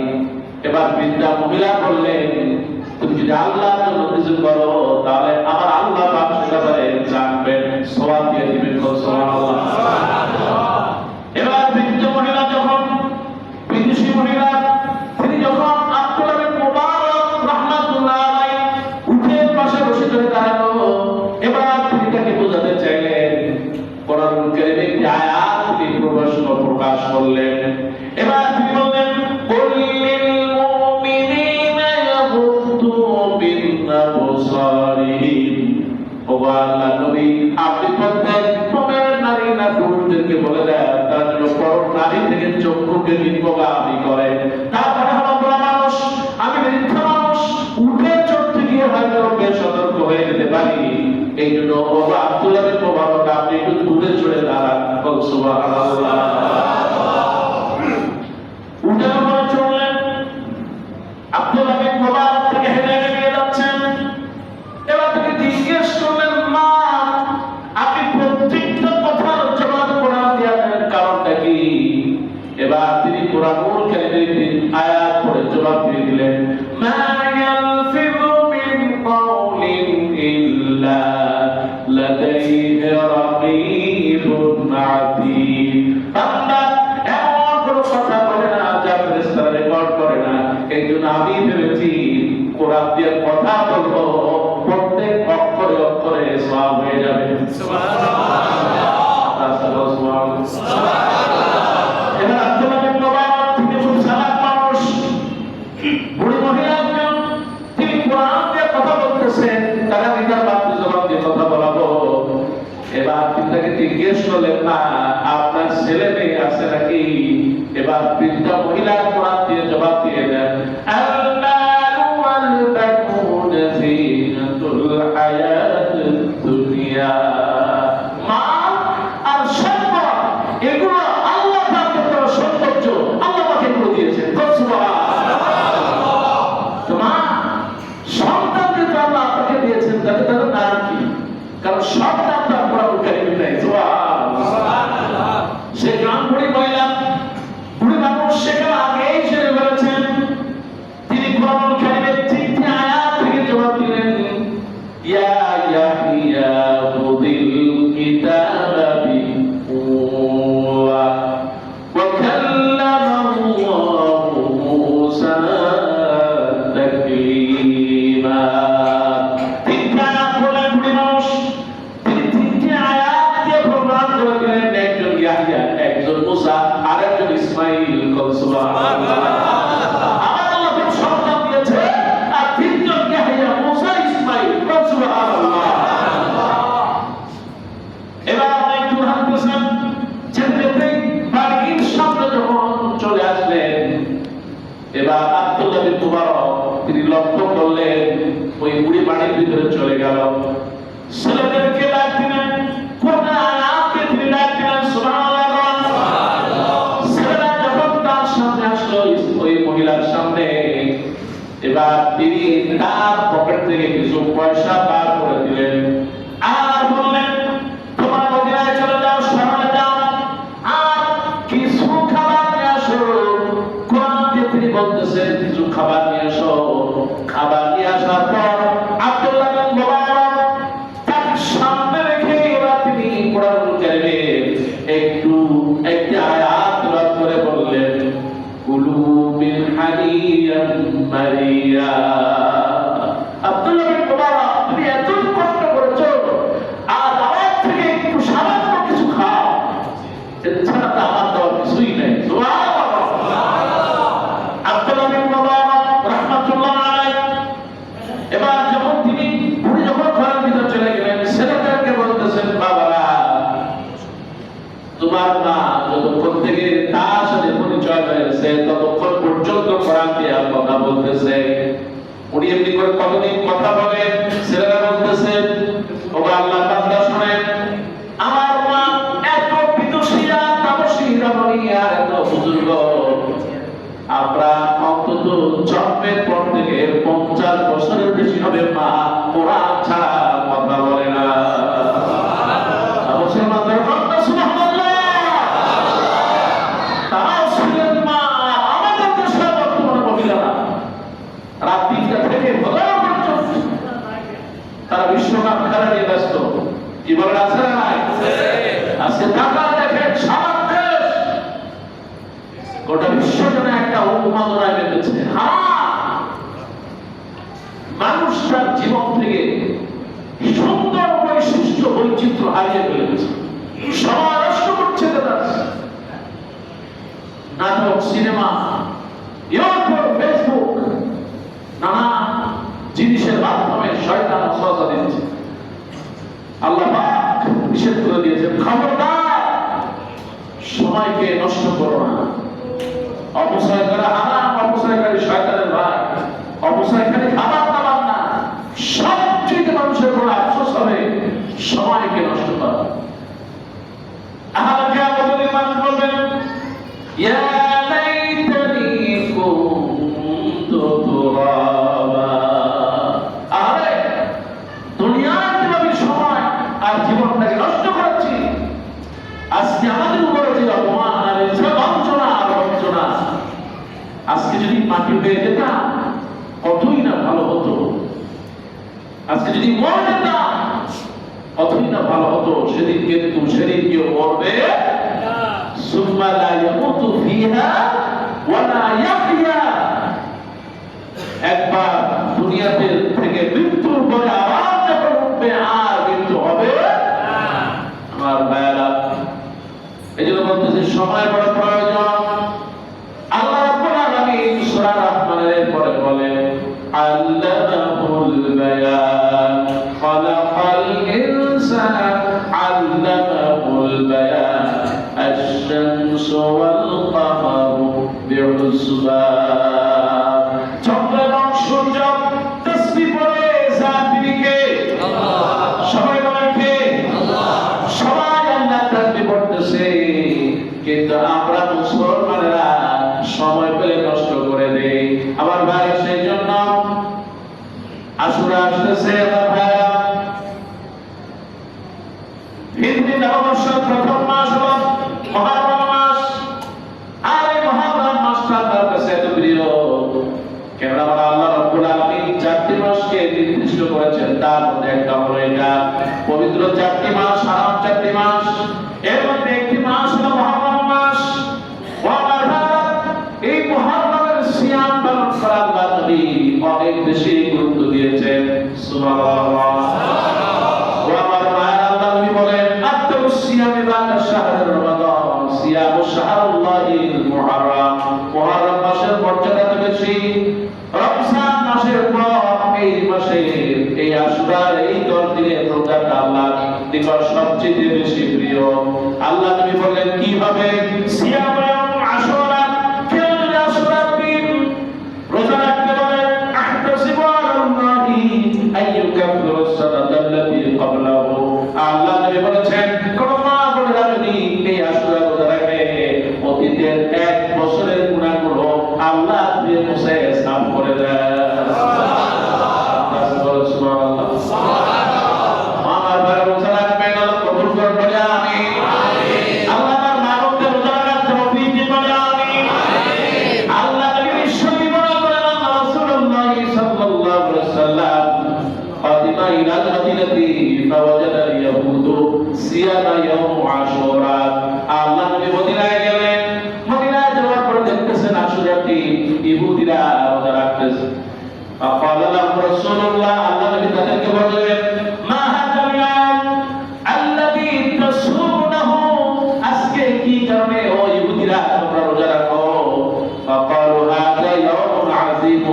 এবার বৃদ্ধা মহিলা বললেন, তুমি যদি আল্লাহর জন্য কিছু করো তাহলে আমার আল্লাহ পাক সেটারে জানবেন, সওয়াব দিয়ে দিবেন। সুবহানাল্লাহ। এবার বৃদ্ধ মহিলা যখন, বিদেশি মহিলা, তিনি যখন আব্দুল্লাহ বিন মুবারক রাহমাতুল্লাহ আলাইহি উটের পাশে বসে ধরে দাঁড়ালো, এবার তিনি তাকে বোঝাতে চাইলেন, কোরআনুল কারীমে একটি আয়াত তিনি প্রকাশ করলেন। এবার তিনি বললেন, আপনি প্রত্যেক প্রকারের নারী না পুরুষদেরকে বলে দেন তার জন্য পরম নারী থেকে চক্ষুকে নির্মগামী করে। তারপরে হলো বড় মানুষ, আমি বৃদ্ধ মানুষ, উঠে চড়তে গিয়ে হয়তো বেশ সতর্ক হয়ে যেতে পারি। এই জন্য বাবা আব্দুল্লাহ বিন মুবারক আপনি একটু দূরে চড়ে দাঁড়ান। সুবহানাল্লাহ। উঠে উপরে চড়লেন, আব্দুল্লাহ বিন মুবারক থেকে হেঁটে হেঁটে যাচ্ছেন। এবার তিনি জিজ্ঞেস করলেন, মা আপনি প্রত্যেকটা কথার জবাব কোরআন দিয়ে দেন, কারণটা কি? এবার তিনি কোরআনুল কারীমের আয়াত পড়ে জবাব দিয়ে দিলেন, মা ইয়ালফিযু মিন কাওলিন ইল্লা লাদাইহি রাকীবুন আতীদ। বান্দা এমন কোনো কথা বলে না যা ফেরেশতারা রেকর্ড করে না। এই জন্য আমি ভেবেছি কোরআন দিয়ে কথা বলবো, প্রত্যেক অক্ষরে অক্ষরে সওয়াব হয়ে যাবে। সুবহানাল্লাহ। সুবহানাল্লাহ। এবার আব্দুল্লাহ বিন মুবারক তিনি খুব চালাক মানুষ, বুড়ি মহিলা, তিনি কোরআন দিয়ে কথা বলতেছেন, তারা নিজের বাপকে জবাব দিয়ে কথা বলাবো। এবার তিনি তাকে জিজ্ঞেস করলেন, না আপনার ছেলে মেয়ে আছে নাকি? এবার বৃদ্ধা মহিলা কোরআন দিয়ে জবাব দিয়ে দেন, মা আর সম্পদ এগুলো আল্লাহ পাকের দেওয়া সৌন্দর্য, আল্লাহ পাক এগুলো দিয়েছেন। সুবহানাল্লাহ। মা সব নাম তার কোরআন কারিমে নাই। সুবহানাল্লাহ। সে গ্রাম বুড়ি মহিলা, বুড়ি মানুষ, সেখানে আগেই জেনে বলেছেন। তিনি কোরআন কারিমের 3টি আয়াত থেকে জবাব দিলেন, ইয়া ইয়াহিয়া খুযিল কিতাবা বিকুওয়া ওয়া কাল্লামাল্লাহু মূসা তাকলিমা। তিনটা আয়াত বলেন বুড়ি মানুষ, তিনি 3টি আয়াত দিয়ে প্রমাণ করে দিলেন একজন ইয়াহিয়া, একজন মূসা, আর একজন ইসমাঈল। সুবহানাল্লাহ। আমার আল্লাহ খুব সংখ্যা দিয়েছে, আর 3জন ইয়াহিয়া, মূসা, ইসমাঈল। সুবহানাল্লাহ। এবার অনেক দূর হাঁটতেছেন, যেতে যেতে বাড়ির সামনে যখন চলে আসলেন, এবার আব্দুল্লাহ বিন মুবারক তিনি লক্ষ্য করলেন ওই বুড়ি বাড়ির ভিতরে চলে গেল। ছেলেদেরকে ডাক দিলেন, কোরআন আয়াতকে তিনি ডাক দিলেন। সুবহানাল্লাহ। ছেলেরা যখন তার সামনে আসলো, ওই মহিলার সামনে, এবার তিনি তার পকেট থেকে কিছু পয়সা বার করে দিলেন আর বললেন, তোমার মদিনায় চলে যাও, শহরে যাও, আর কিছু খাবার নিয়ে আসো। কোরআন দিয়ে তিনি বলতেছেন কিছু খাবার নিয়ে আসো। খাবার নিয়ে আসার পর আব্দুল্লাহ বিন মুবারক তার সামনে রেখে এবার তিনি কোরআন কারিমের একটি আয়াত তেলাওয়াত করে বললেন, কুলু মিন হানিয়াম মারিয়া। আব্দুল্লাহ বিন মুবারক, তুমি এত কষ্ট করেছো, আর আমার থেকে একটু সামান্য কিছু খাও, এছাড়া তো আমার দেওয়ার কিছুই নাই। সুবহানাল্লাহ। আব্দুল্লাহ বিন মুবারক রাহমাতুল্লাহ আলাইহি এবার যখন তিনি বুড়ি যখন ঘরের ভিতর চলে গেলেন, ছেলেদেরকে বলতেছেন, বাবারা, তোমার মা যতক্ষণ থেকে তার সাথে পরিচয় হয়েছে ততক্ষণ পর্যন্ত কোরআন দিয়ে কথা বলতেছে। উনি এমনি করে কতদিন কথা বলেন? ছেলেরা বলতেছে, ও আল্লাহ বান্দা শুনেন, আমার মা এত বিদুষীরা, তাপসীরা, মনিয়া, এত বুজুর্গ, আমরা অন্তত জন্মের পর থেকে 50 বছরের বেশি হবে মা কোরআন ছাড়া কথা বলে না। মুসলমানদের কথা সুবহানাল্লাহ। তারাও ছিলেন মা। আমাদের দেশে বর্তমানে মহিলারা রাত 3টা থেকে ভোর পর্যন্ত তারা বিশ্বকাপ খেলা নিয়ে ব্যস্ত। কি বলেন, আছে না নাই? আজকে ঢাকা দেখেন, সারা দেশ, গোটা বিশ্ব যেন একটা উন্মাদনায় মেতেছে। মানুষ তার জীবন থেকে সুন্দর বৈশিষ্ট্য, বৈচিত্র্য হারিয়ে ফেলেছে, সময় নষ্ট করছে তারা। নাটক, সিনেমা, ইউটিউব, ফেসবুক, নানা জিনিসের মাধ্যমে শয়তান ওয়াসওয়াসা দিচ্ছে। আল্লাহ পাক নিষেধ করে দিয়েছেন, খবরদার সময়কে নষ্ট করো না। অপচয় করা হারাম, অপচয়কারী শয়তানের ভাই। অপচয়কারী খাবার দাবার না, সবচেয়ে মানুষের বড় আফসোস হবে সময়কে নষ্ট করা। আহালকে আমাদের মানুষ বলবেন, ইয়া লাইতানি কুনতু তুরাবা। আরে দুনিয়ার কিভাবে সময় আর জীবনটাকে নষ্ট করেছি। আজকে আমাদের উপরে যে অপমান আর বঞ্চনা আর বঞ্চনা, আজকে যদি মাটি হয়ে যেতাম কতই না ভালো হতো। আজকে যদি মরে যেতাম কতই না ভালো হতো। সেদিন কিন্তু সেদিন কেউ মরবে সুম্মা লা ইয়ামুতু ফিহা ওয়া লা ইয়াহইয়া। একবার দুনিয়াতে থেকে মৃত্যুর পরে আবার যখন উঠবে আর মৃত্যু হবে আমার ভাইয়েরা। এই জন্য বলতেছে সময় বড় প্রয়োজন। আল্লাহ রাব্বুল আলামিন সূরা রহমানের পরে বলেন, আল্লামাহুল বায়ান খালাকাল ইনসানা আল্লামাহুল বায়ান আশ-শামসু ওয়াল কামারু বিহুসবান। চন্দ্র এবং সূর্য তাসবিহ পড়ে জাতিকে আল্লাহ। সবাই বলেন কে? আল্লাহ। সবাই আল্লাহ তাসবিহ পড়তেছে, কিন্তু আমরা মুসলমানেরা সময় পেলে নষ্ট করে দেই। আমার ভাই, সেই জন্য আশুরা আসতেছে, আমার ভাইরা নববর্ষের প্রথম মাস হলো মুহররম মাস। আর এই মুহররম মাসটা আল্লাহর কাছে এত প্রিয়, কেন আমরা আল্লাহ রাব্বুল আলামিন 4টি মাসকে নির্দিষ্ট করেছেন, তার মধ্যে একটা হলো এটা পবিত্র 4টি মাস, হারাম 4টি মাস। এর মধ্যে একটি মাস হলো মুহররম মাস। এই মুহররমের সিয়াম পালন করা আল্লাহ নবী অনেক বেশি গুরুত্ব দিয়েছেন। সুবহানাল্লাহ। আমার মায়ের আল্লাহ নবী বলেন, আফদালুস সিয়ামি বা'দা শাহরি রমাদান সিয়ামু শাহরুল্লাহিল মুহররম। মুহররম মাসের মর্যাদা তো বেশি, রমজান মাসের পর এই মাসে এই আশুরার এই 10 দিনের রোজাটা আল্লাহর নিকট সবচেয়ে বেশি প্রিয়। আল্লাহ নবী বলেন কিভাবে, সিয়াম আশুরা, কেউ যদি আশুরার দিন রোজা রাখতে পারে, আহতাসিবু আলাল্লাহি আইয়ুকাফিরাস সানাতাল্লাতী ক্বাবলাহু। আল্লাহ নবী বলেছেন, কোন মা বোনেরা যদি এই আশুরা রোজা রাখে, অতীতের 1 বছরের গুনাহগুলো আল্লাহ দিয়ে মুছে সাফ করে দেয়। আল্লাহ নবী মদিনায় গেলেন, মদিনায় যাওয়ার পরে দেখতেছেন আশুরাটি ইহুদিরা রোজা রাখতেছে। فقال لهم رسول الله আল্লাহ নবী তাদেরকে বললেন, মা হাযাল ইয়াওম আল্লাযী তাসুমুনাহু, আজকে কি কারণে ও ইহুদিরা তোমরা রোজা রাখো? فقالوا هذا يوم عظيم,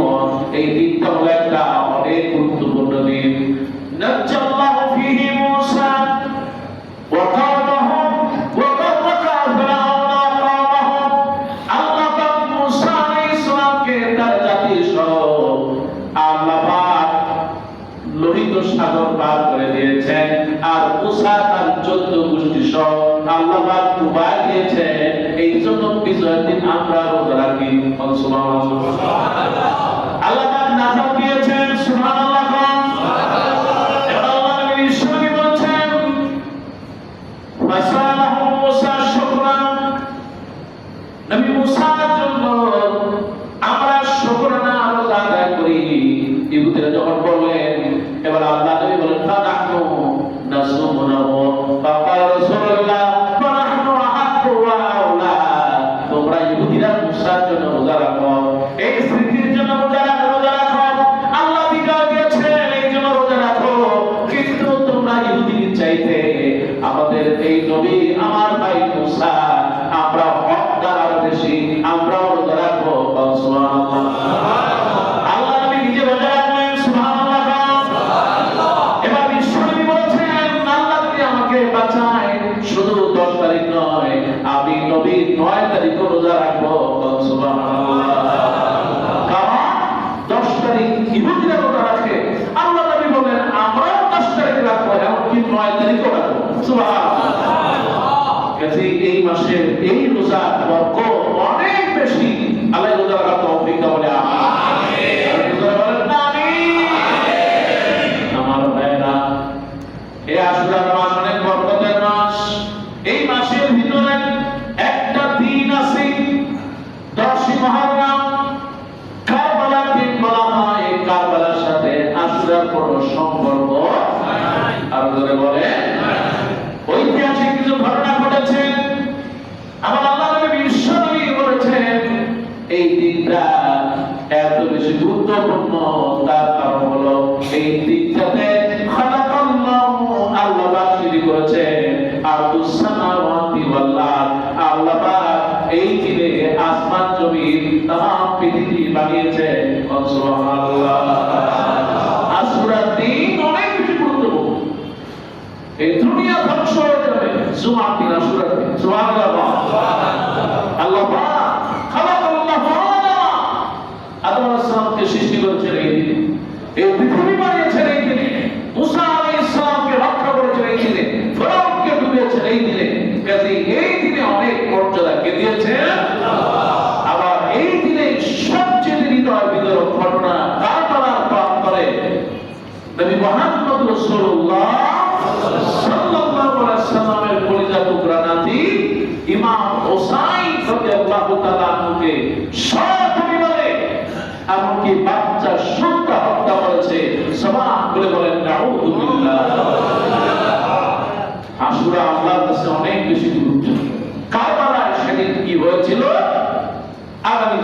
এই দিনটা হলো একটা অনেক গুরুত্বপূর্ণ দিন। নাজ্জাল্লাহু ফীহি মূসা ওয়া কওমাহু ওয়া বারাকা ফিরআউনা ওয়া কওমাহু। আল্লাহ পাক মূসা আলাইহিস সালামকে তার জাতি সহ আল্লাহ পাক লোহিত সাগর পার করে দিয়েছেন, আর মূসা তার 14 গোষ্ঠী সহ আল্লাহ পাক উপায় দিয়েছেন। এই জন্য বিজয়ের দিন আমরা রোজা রাখি। সুবহানাল্লাহ। আল্লাহ পাক নাজাত দিয়েছেন। সুবহানাল্লাহ। এবার আল্লাহ নবী ঈশ্বরী বলছেন, ফাসালাহু মূসা শুকরান, নবী মূসার জন্য আমরা শুকরানা রোজা আদায় করি। ইহুদিরা যখন বললেন, এবার আল্লাহ নবী বলেন, ফানাহনু নাসুমুনাহু ফাকাল রাসূলুল্লাহ ফানাহনু আহাক্কু ওয়া আওলা। তোমরা ইহুদিরা মূসার জন্য রোজা রাখো, এই স্মৃতির জন্য রোজা রাখো। আল্লাহ বিধান দিয়েছেন এই জন্য রোজা রাখো, কিন্তু তোমরা ইহুদির চাইতে আমাদের এই নবী আমার ভাই মূসা আমরা হকদার আর বেশি, আমরাও রোজা রাখবো। সুবহানাল্লাহ। আল্লাহ নবী নিজে রোজা রাখলেন। সুবহানাল্লাহ। এবার বিশ্বনবী বলেছেন, আল্লাহ যদি আমাকে বাঁচায়, শুধু 10 তারিখ নয়, আমি নবী 9 তারিখও রোজা রাখবো। সুবহানাল্লাহ। কারণ 10 তারিখ ইহুদিরা রোজা রাখে, আল্লাহ নবী বলেন আমরাও 10 তারিখ রাখবো, এমনকি 9 তারিখও রাখবো। সুবহানাল্লাহ। কাজে এই মাসের এই রোজার বরকত অনেক বেশি। আল্লাহ রোজা রাখার তৌফিক দান বলে আমিন। আমার ভাইরা, এই আশুরার মাস অনেক বরকতের মাস। এই মাসের ভিতরে একটা দিন আছে 10ই মুহররম, কারবালার দিন বলা হয়। কারবালার সাথে আশুরার কোনো সম্পর্ক আর ধরে বলে ঐতিহাসিক কিছু ঘটনা ঘটেছে। আমার আল্লাহ নবী বিশ্বনবী বলেছেন এই দিনটা এত বেশি গুরুত্বপূর্ণ, তার কারণ হলো এই দিনটাতে খালাকাল্লাহু, আল্লাহ পাক সৃষ্টি করেছেন, আরদুস সামাওয়াতি ওয়াল আরদ, আল্লাহ পাক এই দিনে আসমান জমিন तमाम পৃথিবী বানিয়েছেন। সুবহানাল্লাহ। আশুরার দিন অনেক বেশি গুরুত্বপূর্ণ। এই দুনিয়া ধ্বংস হয়ে যাবে জুমার দিন, আশুরার দিন। সুবহানাল্লাহ। আল্লাহ পাক খালাকাল্লাহু আদম আলাইহিস সালামকে সৃষ্টি করেছেন এই দিনে, এই পৃথিবী বানিয়েছেন এই দিনে, মুসা আলাইহিস সালামকে রক্ষা করেছেন এই দিনে, ফেরাউনকে ডুবিয়েছেন এই দিনে। কাজে এই দিনে অনেক মর্যাদা কে দিয়েছেন আল্লাহ। আবার এই দিনে সবচেয়ে হৃদয় বিদারক ঘটনা কারবালার প্রান্তরে নবী মুহাম্মদ রাসূলুল্লাহ সাল্লাল্লাহু আলাইহি ওয়াসাল্লামের সব পরিবারে এমনকি বাচ্চা সন্তান হত্যা করেছে। সবাই বলে বলেন নাউযুবিল্লাহ। আশুরা আল্লাহর কাছে অনেক বেশি গুরুত্বপূর্ণ। কারবালায় সেদিন কি হয়েছিল আগামী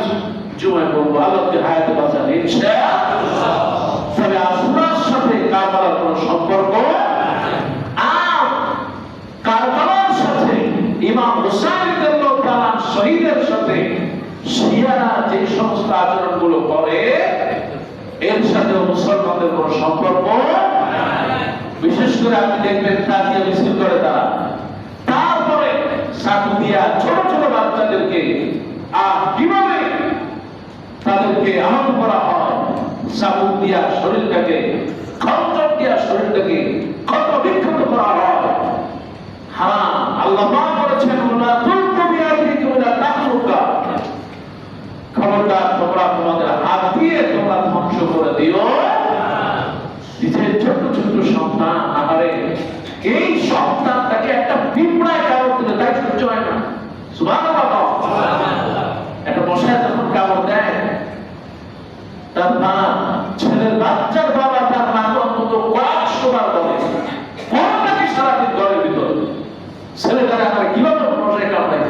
জুমায় বলবো, আল্লাহকে হায়াতে বাঁচান ইনশাআল্লাহ। তবে আশুরার সাথে কারবালার কোনো সম্পর্ক আর কারবালার সাথে ইমাম হুসাইন রাদিয়াল্লাহু তাআলা শহীদের সাথে শিয়ারা যে সমস্ত আচরণগুলো করে এর সাথে মুসলমানদের কোনো সম্পর্ক। বিশেষ করে আপনি দেখবেন তাজিয়া মিছিল করে তারা, তারপরে চাকু দিয়া ছোট ছোট বাচ্চাদেরকে আর কিভাবে তাদেরকে আহত করা হয়, চাকু দিয়া শরীরটাকে, খঞ্জর দিয়া শরীরটাকে ক্ষত বিক্ষত করা হয়। হ্যাঁ, আল্লাহ পাক বলেছেন ওয়া তুলকু বিআইদিকুম ইলা তাহলুকা, খবরদার তোমরা তোমাদের হাত দিয়ে তোমরা ধ্বংস করে দিও নিজের ছোট ছোট সন্তান। আহারে, এই সন্তানটাকে একটা পিঁপড়ায় কামড় দিলে তাই সহ্য হয় না। সুবহানাল্লাহ। একটা মশায় যখন কামড় দেয়, তার মা, ছেলের বাচ্চার বাবা তার মাকে অন্তত কয়েকশোবার বলে কোনটাকে সারাদিন ঘরের ভিতর ছেলেটারা আমার কিভাবে মশায় কামড়ায়।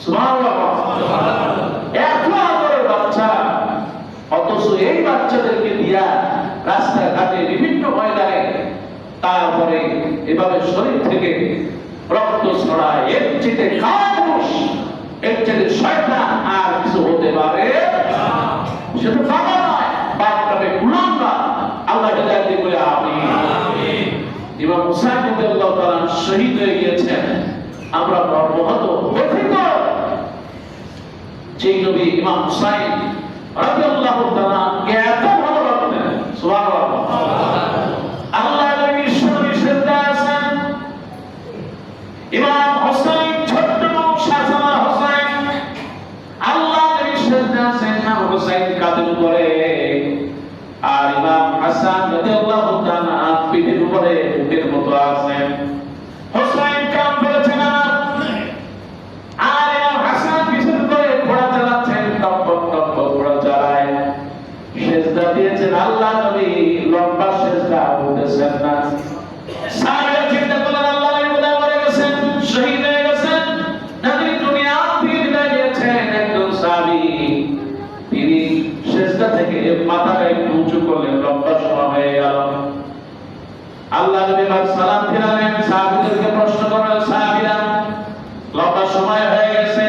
সুবহানাল্লাহ। এত আদরের বাচ্চা, অথচ এই বাচ্চাদেরকে দিয়া রাস্তাঘাটে বিভিন্ন ময়দানে তারপরে এভাবে শরীর থেকে রক্ত ছড়ায়। এর চেয়ে কাপুরুষ, এর চেয়ে শয়তান আর কিছু হতে পারে? সেটা বাবা নয়, বাপ নামে গুলামরা। আল্লাহ হেদায়েত দিয়ে বলে আমিন। ইমাম হুসাইন রাদিয়াল্লাহু তাআলা শহীদ হয়ে গিয়েছেন। আমরা মর্মাহত ব্যথিত যে নবী ইমাম হুসাইন রাদিয়াল্লাহু তাআলা এত ভালোবাসতেন। সুবহানাল্লাহ। আল্লাহ নবীর সামনে সেজদা আছেন ইমাম হুসাইন, ছোট্ট শাহজাদা হুসাইন। আল্লাহ নবীর সেজদা আছেন ইমাম হুসাইন কাঁধের উপরে, আর ইমাম হাসান রাদিয়াল্লাহু তাআলা পিঠের উপরে বুকের মতো আছেন। হুসাইন কাম করেছেন আর ইমাম হাসান পিছন করে ঘোড়া চালাচ্ছেন, টপক টপক ঘোড়া চালায়। সেজদা দিয়েছেন আল্লাহ নবী, লম্বা সেজদা বলতেছেন না। সাহাবীরা চিন্তা করলেন আল্লাহ নবী বোধহয় মরে গেছেন, শহীদ হয়ে গেছেন, নবী দুনিয়া থেকে বিদায় নিয়েছেন। একজন সাহাবী তিনি সেজদা থেকে মাথাটা একটু উঁচু করলেন, লম্বা সময় হয়ে গেল। আল্লাহ নবী সালাম ফিরালেন, সাহাবীদেরকে প্রশ্ন করলেন, সাহাবীরা লম্বা সময় হয়ে গেছে।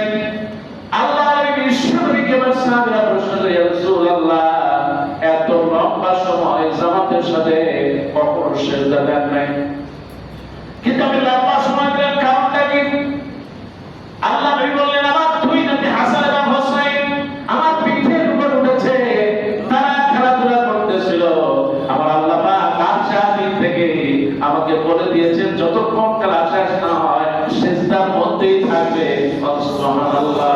আল্লাহ নবী বিশ্বনবীকে সাহাবীরা প্রশ্ন করে, ইয়া রাসূলুল্লাহ, এত লম্বা সময় জামাতের সাথে কখনো সেজদা দেন নাই, কিন্তু আমি লম্বা সময় দিলেন, কারণটা কি? আল্লাহ নবী বললেন, আমার দুই নাতি হাসান এবং হুসাইন আমার পিঠের উপর উঠেছে, তারা খেলাধুলা করতেছিল। আমার আল্লাহ পাক আশাদিন থেকে আমাকে বলে দিয়েছেন যতক্ষণ খেলা শেষ না হয় সেজদার মধ্যেই থাকবে। সুবহানাল্লাহ।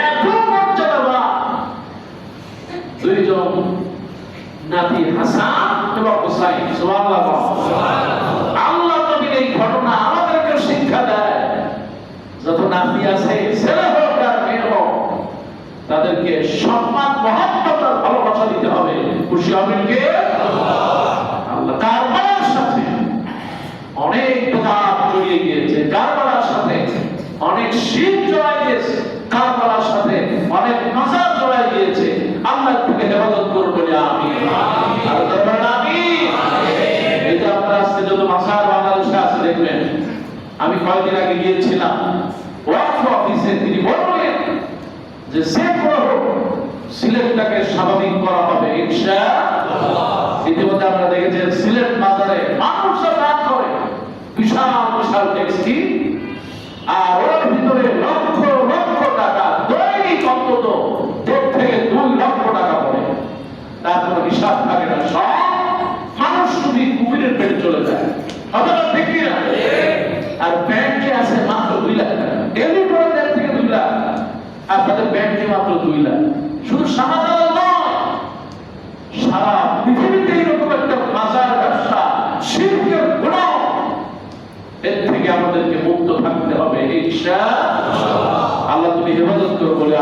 এত মর্যাদা দুইজন নাতি হাসান এবং হুসাইন। সুবহানাল্লাহ। আল্লাহ নবীর এই ঘটনা আমাদেরকে শিক্ষা দেয়, যত নাতি আছে ছেলে হোক আর মেয়ে হোক তাদেরকে সম্মান, মহব্বত আর ভালোবাসা দিতে হবে। খুশি হবেন কে? আল্লাহ। কারবালার সাথে অনেক বিদআত জড়িয়ে গিয়েছে, কারবালার সাথে অনেক শিরক জড়িয়ে গিয়েছে, কারবালার সাথে অনেক মাজার জড়িয়ে গিয়েছে। আল্লাহ থেকে হেফাজত করুন বলে আমিন। আর দরবার আমিন। এই যে আপনারা আজকে যত মাজার বাংলাদেশে আছে দেখবেন, আমি কয়েকদিন আগে গিয়েছিলাম ওয়াকফ অফিসে, তিনি বললেন যে যে কোনো সিলেটটাকে স্বাভাবিক করা হবে ইনশাআল্লাহ। ইতিমধ্যে আমরা দেখেছেন সিলেট মাজারে মানুষ দান করে বিশাল বিশাল ট্যাক্সি, আর ওর ভিতরে লক্ষ লক্ষ টাকা দৈনিক অন্তত 1.5 থেকে 2 লক্ষ টাকা পড়ে, তার কোনো হিসাব থাকে না। সব মানুষ শুধু কুমিরের পেটে চলে যায়। অথবা দেখি না, আর ব্যাংকে আছে মাত্র 2 লাখ টাকা, ডেলি করে 1.5 থেকে 2 লাখ, আর তাদের ব্যাংকে মাত্র 2 লাখ। শুধু সমাধান নয়, সারা পৃথিবীতে এরকম একটা মাজার ব্যবসা, শিরকের গুনাহ, এর থেকে আমাদেরকে মুক্ত থাকতে হবে ইনশাআল্লাহ। আল্লাহ তুমি হেফাজত করো বলে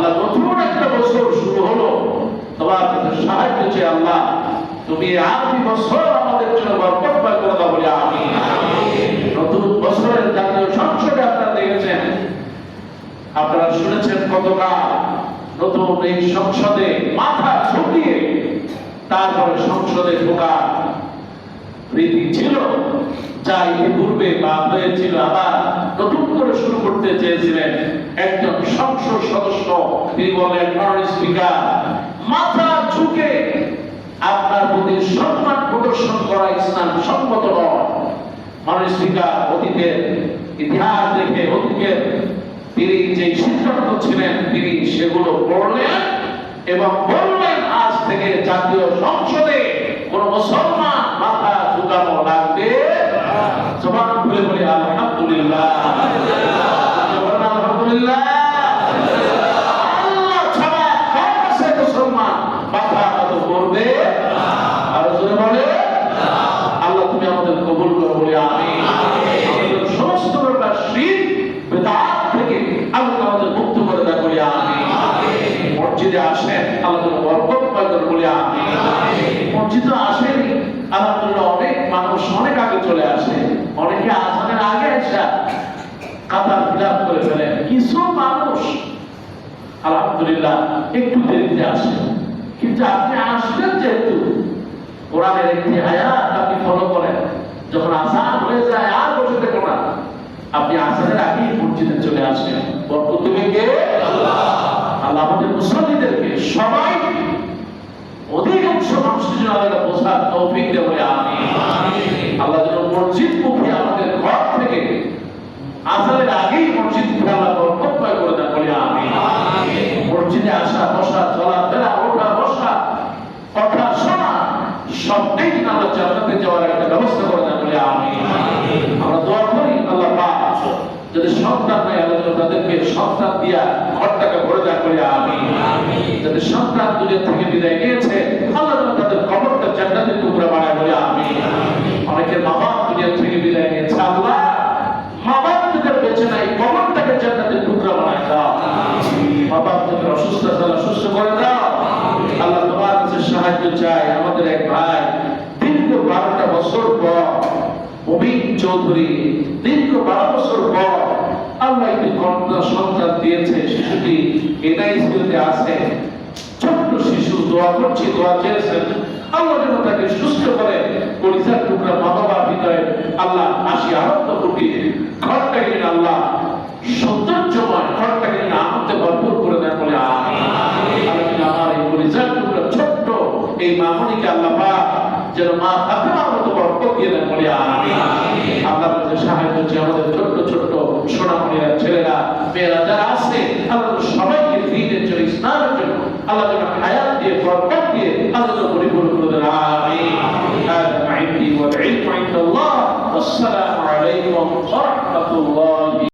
আল্লাহ নতুন একটা বছর শুরু হলো, তোমার কাছে সাহায্য চাই আল্লাহ, তুমি আগামী বছর আমাদের জন্য বরকতময় করে দাও বলে আমিন। নতুন বছরের জাতীয় সংসদে আপনারা দেখেছেন, আপনারা শুনেছেন গতকাল নতুন এই সংসদে মাথা ঝুঁকিয়ে তারপরে সংসদে ঢোকার রীতি ছিল, যা ইতিপূর্বে বা হয়েছিল, আবার নতুন করে শুরু করতে চেয়েছিলেন। একজন সংসদ সদস্য তিনি বলেন, স্পিকার মাথা ঝুঁকে আপনার প্রতি সম্মান প্রদর্শন করা ইসলাম সম্মত নয়। মাননীয় স্পিকার অতীতের ইতিহাস দেখে অতীতের তিনি যে সিদ্ধান্ত ছিলেন তিনি সেগুলো পড়লেন এবং বললেন, আজ থেকে জাতীয় সংসদে কোন মুসলমান মাথা ঝুঁকানো লাগবে। জবান খুলে বলি আলহামদুলিল্লাহ, আলহামদুলিল্লাহ। আল্লাহ ছাড়া কার কাছে মুসলমান মাথা নত করবে? আর জোরে বলে আল্লাহ তুমি আমাদের কবুল করো বলি আমিন। আমাদের সমস্ত প্রকার শিরক বিদআত থেকে আল্লাহ আমাদের মুক্ত করে দাও বলি আমিন। মসজিদে আসেন, আল্লাহ যেন বরকতময় করে বলি আমিন। মসজিদে আসেন, আলহামদুলিল্লাহ অনেক মানুষ অনেক আগে চলে আসে, অনেকে আজানের আগে এসে কাতার ফিলাপ করে ফেলেন। কিছু মানুষ আলহামদুলিল্লাহ একটু দেরিতে আসে, কিন্তু আপনি আসবেন যেহেতু কোরআনের একটি আয়াত আপনি ফলো করেন, যখন আজান হয়ে যায় আর বসে দেখো না, আপনি আজানের আগেই মসজিদে চলে আসেন। বরকত দেবে কে? আল্লাহ। আল্লাহ আমাদের মুসল্লিদেরকে সবাই অধিকাংশ মানুষের জন্য আল্লাহ বোঝার তৌফিক দেয় বলে আমিন। আল্লাহ যেন মসজিদ মুখী আমাদের ঘর থেকে আজানের আগেই মসজিদ মুখী আল্লাহ বরকতময় করে দেন বলে আমিন। মসজিদে আসা বসা চলাফেরা ওঠা বসা কথা শোনা সবটাই যেন আল্লাহ জান্নাতে যাওয়ার একটা ব্যবস্থা করে দেন বলে আমিন। আমরা দোয়া করি আল্লাহ পাক যদি সন্তান নাই আল্লাহ যেন তাদেরকে সন্তান দিয়া ঘরটাকে ভরে দেন বলে আমিন। যাদের সন্তান দুনিয়া থেকে বিদায় নিয়েছে আল্লাহ যেন তাদের কবরটা জান্নাতের টুকরা বানায় বলে আমিন। অনেকের মা বাপ দুনিয়া থেকে বিদায় নিয়েছে, আল্লাহ মা বাপ যাদের বেঁচে নাই কবরটাকে জান্নাতের টুকরা বানায় দাও। মা বাপ যাদের অসুস্থ আল্লাহ সুস্থ করে দাও। আল্লাহ তোমার কাছে সাহায্য চাই। আমাদের এক ভাই দীর্ঘ 12টা বছর পর, মুবিন চৌধুরী দীর্ঘ 12 বছর পর আল্লাহ একটি কন্যা সন্তান দিয়েছে। শিশুটি এনআইসিইউতে আছে, ছোট্ট শিশু। দোয়া করছি, দোয়া চেয়েছেন আল্লাহ যেন তাকে সুস্থ করে পরিচার টুকরা মা বাবার হৃদয়ে আল্লাহ হাসি আনন্দ ফুটিয়ে ঘরটাকে আল্লাহ সৌন্দর্যময়, ঘরটাকে আনন্দে ভরপুর করে দেন বলে আমিন। আমার এই পরিচার টুকরা ছোট্ট এই মামনিকে আল্লাহ পাক যেন মা ফাতেমার মতো বরকত দিয়ে দেন বলে আমিন। আল্লাহর কাছে সাহায্য চাই। আমাদের ছোট্ট ছোট্ট সোনামণিরা, ছেলেরা, মেয়েরা যারা আছে আল্লাহ সবাইকে দ্বীনের জন্য, ইসলামের জন্য আল্লাহ যেন হায়াত দিয়ে বরকত দিয়ে আল্লাহ যেন পরিপূর্ণ করে দেন আমিন। হাযা ইনদি ওয়াল ইলমু ইনদাল্লাহ। আসসালামু আলাইকুম ওয়া রাহমাতুল্লাহি।